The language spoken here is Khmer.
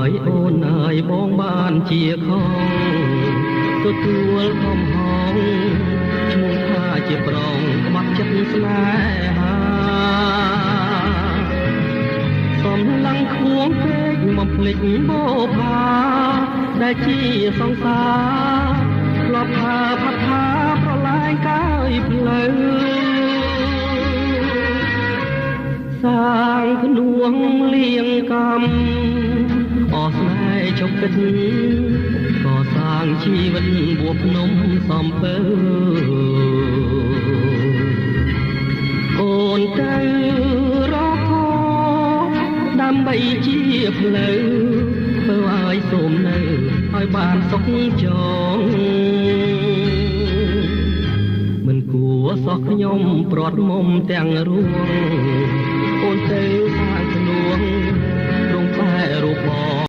យអូនអើយបងបានជាខំទទួលខំហងឈ្មោះថាជាប្រងក្បាត់ចិត្តស្នេហាសំឡងខួងពេកមកភ្លេចបោផាដែលជាសង្សារធ្លាប់ថាផាត់ថាប្រឡាយកាយផ្លូវសាងភ្នួងលៀងកំអស់ស្នេហ៍ជប់គិតក៏សាងជីវិតបួភ្នំសំពើអូនទៅរកខដើម្បីជាផ្លូវធ្វើឲ្យសូមនៅឲ្យបានសុខចងមិនគួរសោះខ្ញុំព្រាត់មុំទាំងរួងអូនទៅសាងភ្នួងរងតែរូបបង